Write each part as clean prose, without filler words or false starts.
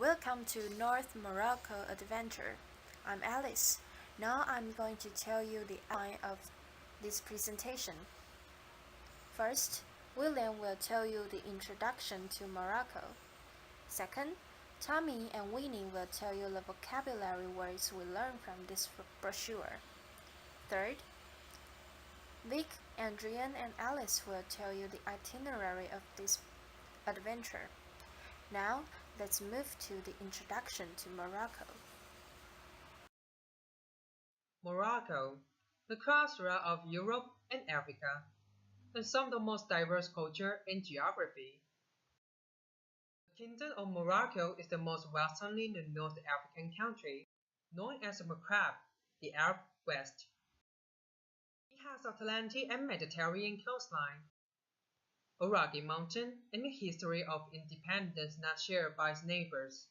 Welcome to North Morocco Adventure. I'm Alice. Now I'm going to tell you the outline of this presentation. First, William will tell you the introduction to Morocco. Second, Tommy and Winnie will tell you the vocabulary words we learned from this brochure. Third, Vic, Andrian, and Alice will tell you the itinerary of this adventure. Now, let's move to the introduction to Morocco. Morocco, the crossroad of Europe and Africa, and some of the most diverse culture and geography. The Kingdom of Morocco is the most westerly North African country, known as the Maghreb, the Arab West. It has Atlantic and Mediterranean coastline, a rugged mountain, and a history of independence not shared by its neighbors.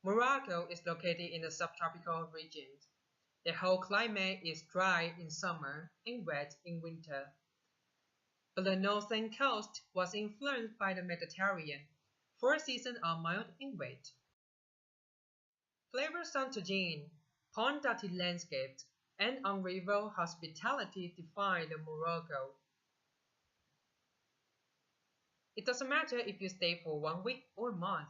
Morocco is located in the subtropical region. The whole climate is dry in summer and wet in winter. But the northern coast was influenced by the Mediterranean. 4 seasons are mild and wet. Flavors on tagine, palm-dotted landscapes, and unrivaled hospitality define the Morocco. It doesn't matter if you stay for 1 week or a month.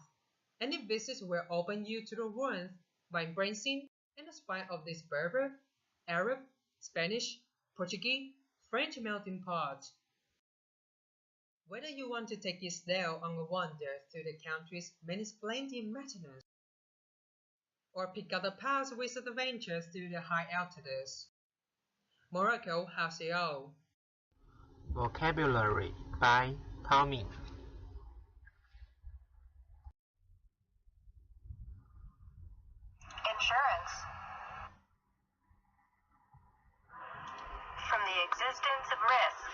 Any visits will open you to the warmth, vibrancy, and the spice of this Berber, Arab, Spanish, Portuguese, French melting pot. Whether you want to take it slow on a wander through the country's many splendid maintenance, or pick up the path with adventures through the high altitudes, Morocco has it all. Vocabulary by Tommy. Insurance. From the existence of risk,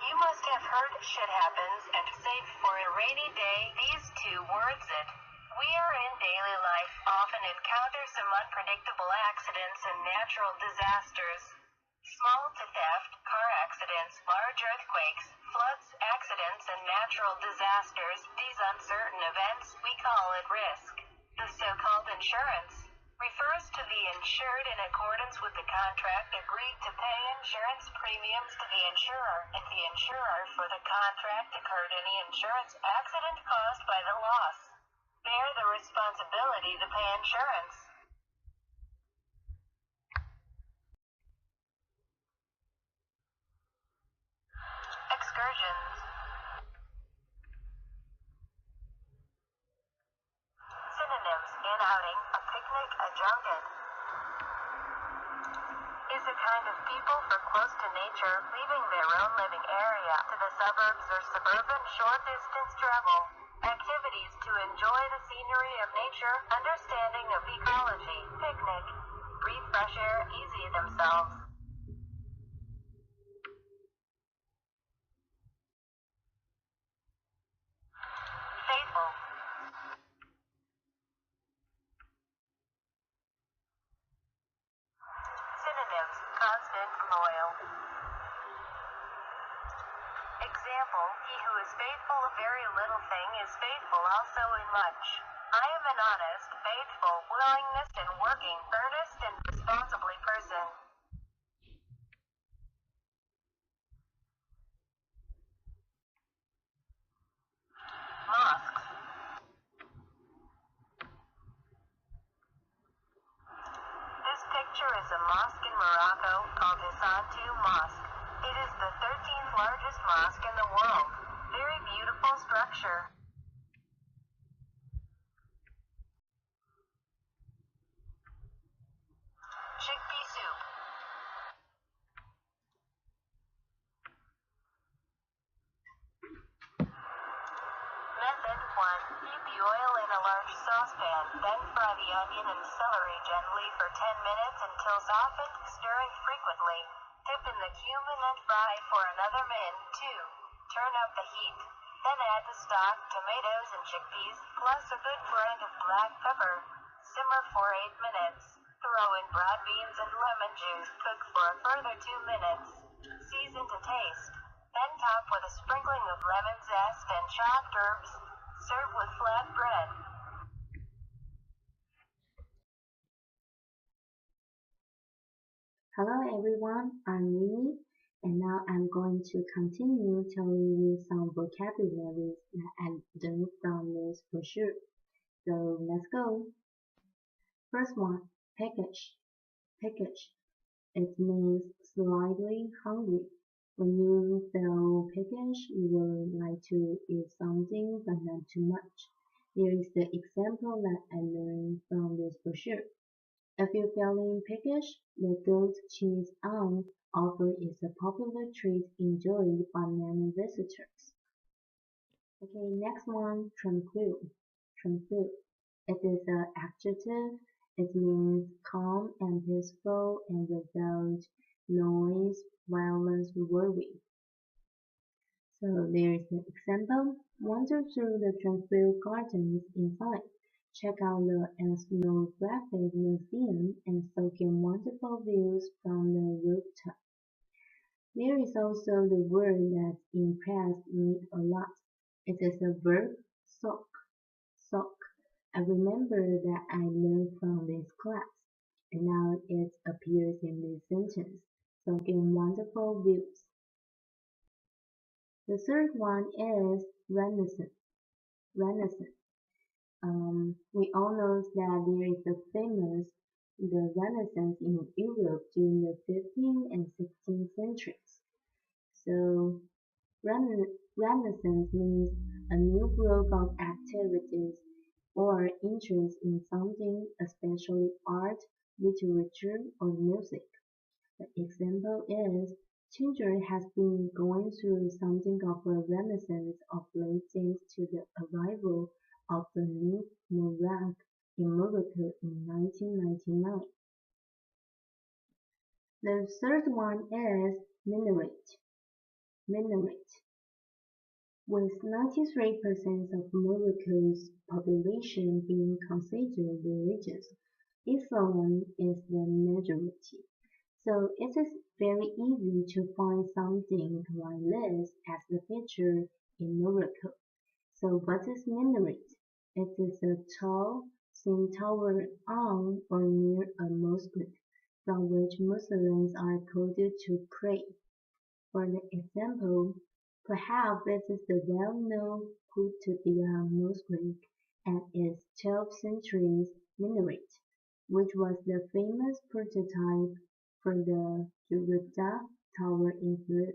you must have heard shit happens and save for a rainy day. These 2 words it. We are in daily life often encounter some unpredictable accidents and natural disasters. Small to theft, car accidents, large earthquakes, floods, accidents, and natural disasters. These uncertain events, we call it risk. The so-called insurance refers to the insured in accordance with the contract agreed to pay insurance premiums to the insurer. If the insurer for the contract incurred any insurance accident caused by the loss, bear the responsibility to pay insurance. Excursions. Synonyms: an outing, a picnic, a junket. Is a kind of people for close to nature, leaving their own living area to the suburbs or suburban short distance travel. Activities to enjoy the scenery of nature, understanding of ecology, picnic, breathe fresh air, easy themselves. Faithful. Synonyms: constant, loyal. Example: he who is faithful a very little thing is faithful also in much. I am an honest, faithful, willingness and working, earnest and responsibly person. Mosques. This picture is a mosque in Morocco called Hassantou Mosque. It is the 13th largest mosque in the world. Very beautiful structure. Chickpea soup. Method 1. Heat the oil in a large saucepan, then fry the onion and celery gently for 10 minutes until softened, stirring frequently. Dip in the cumin and fry for another minute. 2. Turn up the heat. Then add the stock, tomatoes, and chickpeas, plus a good blend of black pepper. Simmer for 8 minutes. Throw in broad beans and lemon juice. Cook for a further 2 minutes. Season to taste. Then top with a sprinkling of lemon zest and chopped herbs. Serve with flat bread. Hello everyone, I'm Winnie, and now I'm going to continue telling you some vocabularies that I learned from this brochure. So let's go. First one, peckish. Peckish. It means slightly hungry. When you feel peckish, you would like to eat something but not too much. Here is the example that I learned from this brochure. If you're feeling peckish, the goat cheese offer is a popular treat enjoyed by many visitors. Okay, next one, tranquil. Tranquil. It is an adjective. It means calm and peaceful and without noise, violence, worry. So there is an example. Wander through the tranquil gardens inside. Check out the ethnographic museum and soak in wonderful views from the rooftop. There is also the word that impressed me a lot. It is a verb, soak. Soak. I remember that I learned from this class, and now it appears in this sentence. Soak in wonderful views. The third one is Renaissance. Renaissance. We all know that there is a famous the Renaissance in Europe during the 15th and 16th centuries. So Renaissance means a new growth of activities or interest in something, especially art, literature, or music. The example is Ginger has been going through something of a renaissance of late thanks to the arrival of the new monarch in Morocco in 1999. The third one is minaret. Minaret. With 93% of Morocco's population being considered religious, Islam is the majority. So it is very easy to find something like this as the picture in Morocco. So what is minaret? It is a tall, thin tower on or near a mosque from which Muslims are quoted to pray. For the example, perhaps this is the well-known Qutbiyya Mosque and its 12th century minaret, which was the famous prototype for the Jeddah Tower in Florida.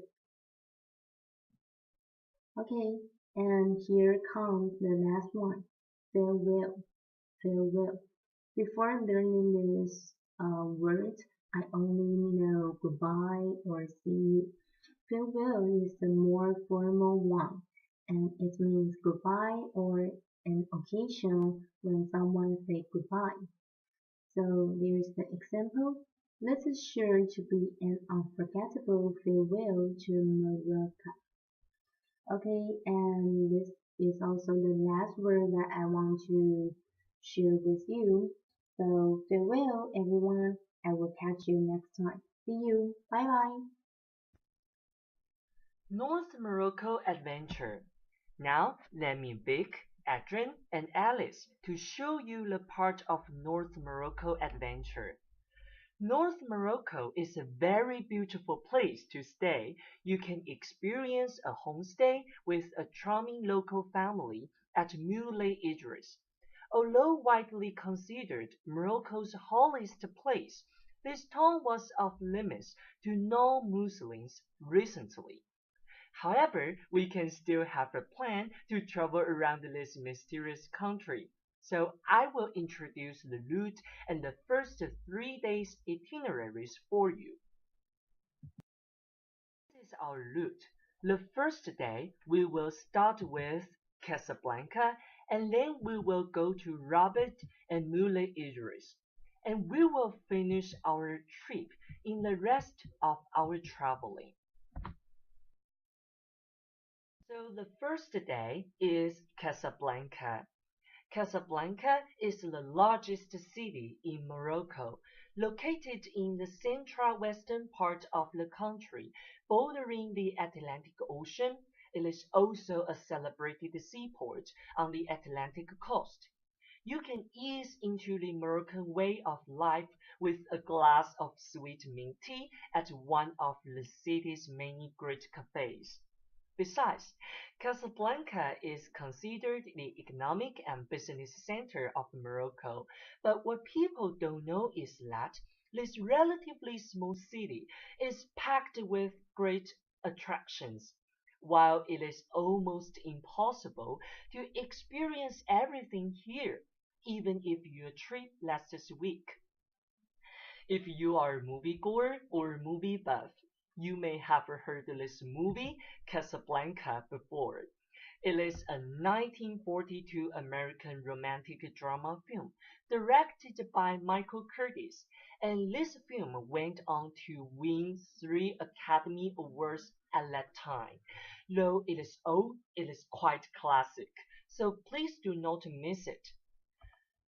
Okay, and here comes the last one, farewell. Farewell. Before learning this word, I only know goodbye or see you. Farewell is the more formal one, and it means goodbye or an occasion when someone says goodbye. So there's the example. This is sure to be an unforgettable farewell to Morocco. Okay, and this is also the last word that I want to share with you. So farewell everyone. I will catch you next time. See you. Bye bye. North Morocco Adventure. Now let me pick Adrian and Alice to show you the part of North Morocco Adventure. North Morocco is a very beautiful place to stay. You can experience a homestay with a charming local family at Moulay Idris. Although widely considered Morocco's holiest place, this town was off limits to non-Muslims recently. However, we can still have a plan to travel around this mysterious country. So I will introduce the route and the first 3 days itineraries for you. This is our route. The first day we will start with Casablanca and then we will go to Rabat and Moulay Idris. And we will finish our trip in the rest of our traveling. So the first day is Casablanca. Casablanca is the largest city in Morocco, located in the central western part of the country, bordering the Atlantic Ocean. It is also a celebrated seaport on the Atlantic coast. You can ease into the Moroccan way of life with a glass of sweet mint tea at one of the city's many great cafes. Besides, Casablanca is considered the economic and business center of Morocco, but what people don't know is that this relatively small city is packed with great attractions. While it is almost impossible to experience everything here, even if your trip lasts a week. If you are a moviegoer or movie buff, you may have heard this movie Casablanca before. It is a 1942 American romantic drama film directed by Michael Curtis, and this film went on to win 3 Academy Awards at that time. Though it is old, it is quite classic, so please do not miss it.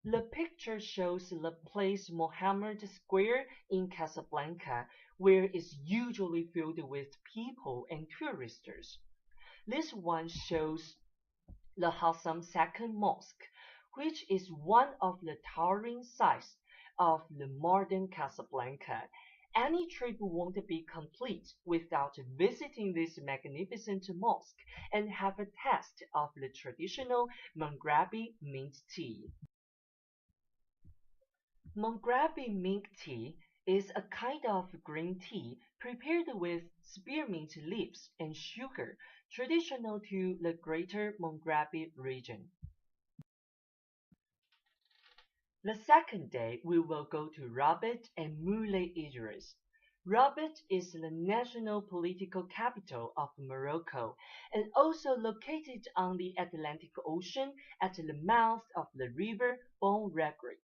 The picture shows the place Mohammed Square in Casablanca, where it's usually filled with people and tourists. This one shows the Hassam II Mosque, which is one of the towering sites of the modern Casablanca. Any trip won't be complete without visiting this magnificent mosque and have a taste of the traditional Mongrabi mint tea. Mongrabi mint tea is a kind of green tea prepared with spearmint leaves and sugar, traditional to the Greater Mongrabi region. The second day we will go to Rabat and Moulay Idris. Rabat is the national political capital of Morocco and also located on the Atlantic Ocean at the mouth of the river Bon Regric.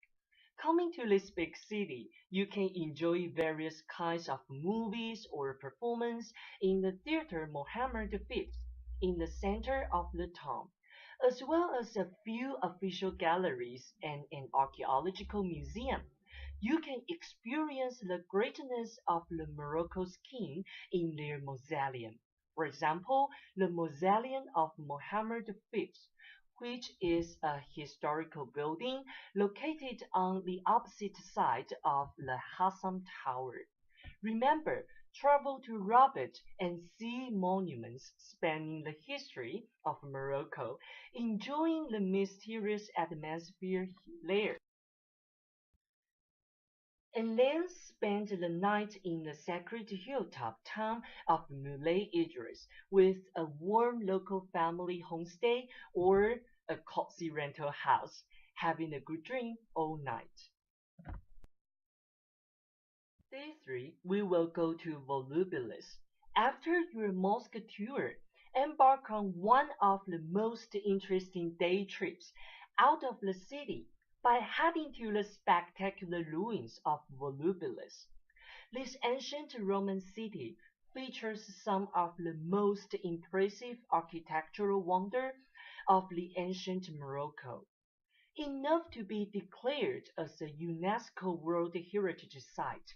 Coming to this big city, you can enjoy various kinds of movies or performance in the Theatre Mohammed V in the center of the town, as well as a few official galleries and an archaeological museum. You can experience the greatness of the Morocco's king in their mausoleum. For example, the mausoleum of Mohammed V, which is a historical building located on the opposite side of the Hassam Tower. Remember, travel to Rabat and see monuments spanning the history of Morocco, enjoying the mysterious atmosphere there. And then spend the night in the sacred hilltop town of Moulay Idris with a warm local family homestay or a cozy rental house, having a good drink all night. Day 3, we will go to Volubilis. After your mosque tour, embark on one of the most interesting day trips out of the city by heading to the spectacular ruins of Volubilis. This ancient Roman city features some of the most impressive architectural wonder of the ancient Morocco, enough to be declared as a UNESCO World Heritage Site.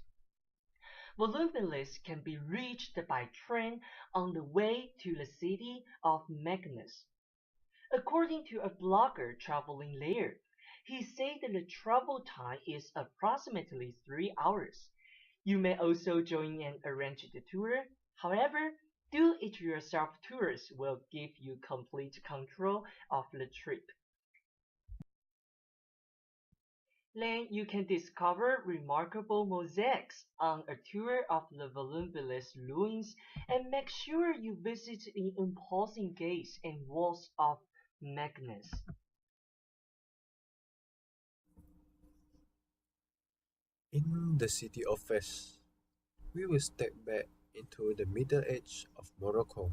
Volubilis can be reached by train on the way to the city of Meknes. According to a blogger traveling there, he said that the travel time is approximately 3 hours. You may also join an arranged tour. However, do-it-yourself tours will give you complete control of the trip. Then you can discover remarkable mosaics on a tour of the voluminous ruins and make sure you visit the imposing gates and walls of Meknes. In the city of Fez, we will step back into the Middle Age of Morocco,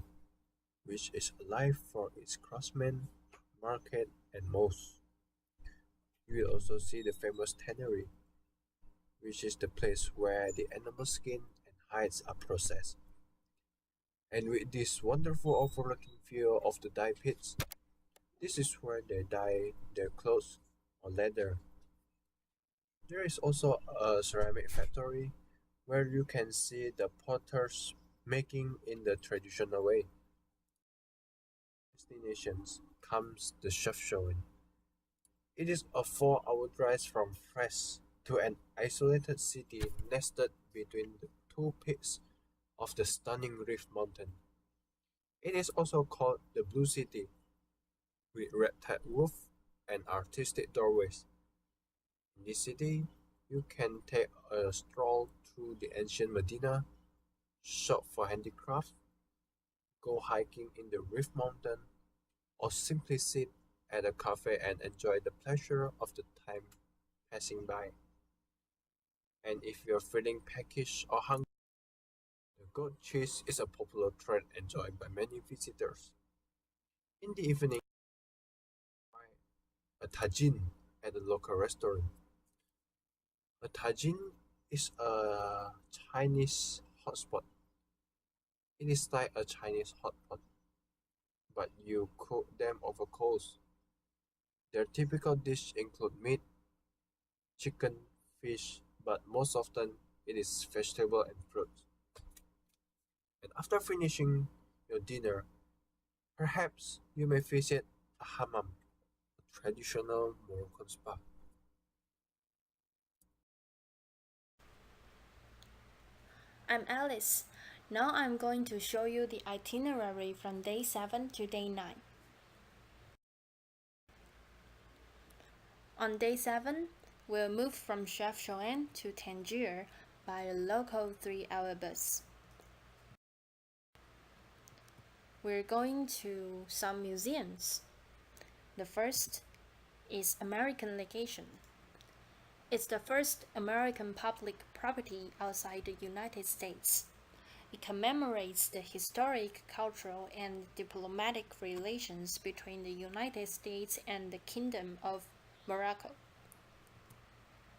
which is alive for its craftsmen, market, and mosques. You will also see the famous tannery, which is the place where the animal skin and hides are processed. And with this wonderful overlooking view of the dye pits, this is where they dye their clothes or leather. There is also a ceramic factory where you can see the potters making in the traditional way. Destinations comes the chef showing. It is a 4-hour drive from Fez to an isolated city nested between the two peaks of the stunning Rift Mountain. It is also called the Blue City, with red-tiled roofs and artistic doorways. In this city, you can take a stroll through the ancient Medina, shop for handicrafts, go hiking in the Rift Mountain, or simply sit at a cafe and enjoy the pleasure of the time passing by. And if you're feeling peckish or hungry, the goat cheese is a popular treat enjoyed by many visitors. In the evening, try a tagine at a local restaurant. A tagine is a Chinese hotspot. It is like a Chinese hot pot, but you cook them over coals. Their typical dish include meat, chicken, fish, but most often it is vegetable and fruit. And after finishing your dinner, perhaps you may visit a hammam, a traditional Moroccan spa. I'm Alice. Now I'm going to show you the itinerary from day 7 to day 9. On day 7, we'll move from Chefchaouen to Tangier by a local 3-hour bus. We're going to some museums. The first is American Legation. It's the first American public property outside the United States. It commemorates the historic, cultural, and diplomatic relations between the United States and the Kingdom of Morocco.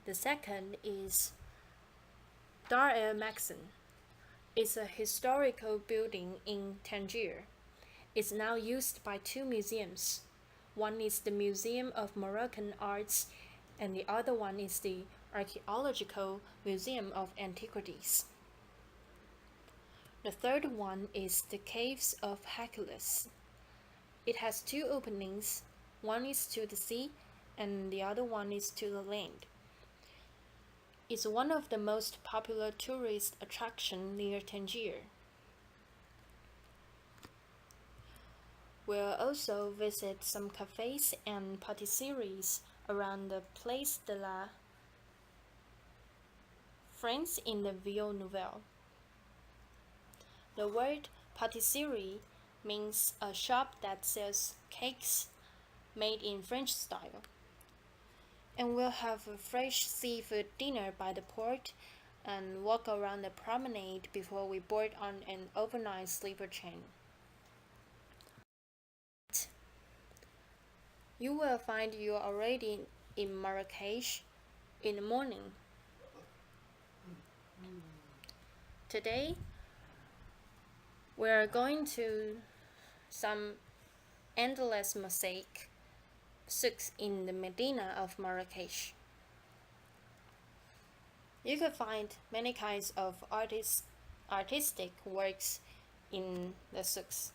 The second is Dar el Maxen. It's a historical building in Tangier. It's now used by 2 museums. One is the Museum of Moroccan Arts, and the other one is the Archaeological Museum of Antiquities. The third one is the Caves of Hercules. It has 2 openings. One is to the sea, and the other one is to the land. It's one of the most popular tourist attractions near Tangier. We'll also visit some cafes and patisseries around the Place de la France in the Ville Nouvelle. The word patisserie means a shop that sells cakes made in French style. And we'll have a fresh seafood dinner by the port and walk around the promenade before we board on an overnight sleeper train. You will find you're already in Marrakesh in the morning. Today, we're going to some endless mosaic souks in the Medina of Marrakesh. You could find many kinds of artistic works in the souks,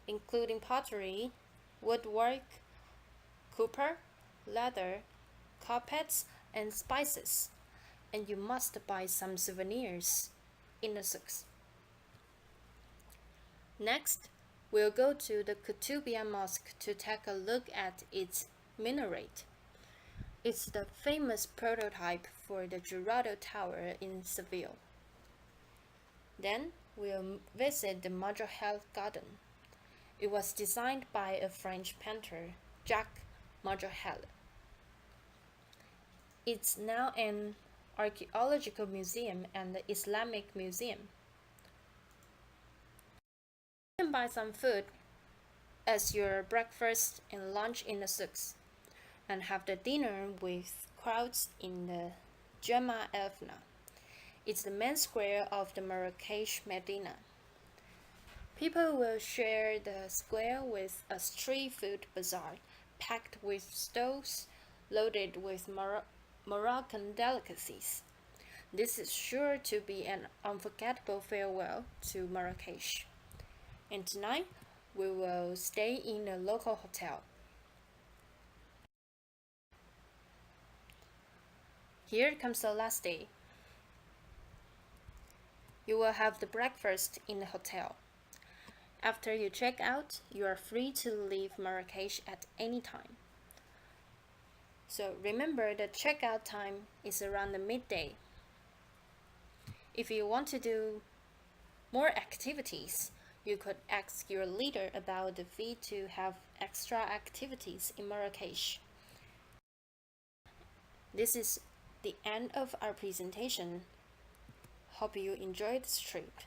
including pottery, woodwork, copper, leather, carpets, and spices. And you must buy some souvenirs in the souks. Next, we'll go to the Koutoubia Mosque to take a look at its minaret. It's the famous prototype for the Jurado Tower in Seville. Then, we'll visit the Majorelle Garden. It was designed by a French painter, Jacques Majorelle. It's now an archaeological museum and the Islamic museum. You can buy some food as your breakfast and lunch in the souks, and have the dinner with crowds in the Jema Elfna. It's the main square of the Marrakesh Medina. People will share the square with a street food bazaar packed with stalls loaded with Moroccan delicacies. This is sure to be an unforgettable farewell to Marrakesh. And tonight, we will stay in a local hotel. Here comes the last day. You will have the breakfast in the hotel. After you check out, you are free to leave Marrakesh at any time. So remember the checkout time is around the midday. If you want to do more activities, you could ask your leader about the fee to have extra activities in Marrakesh. This is the end of our presentation. Hope you enjoyed this trip.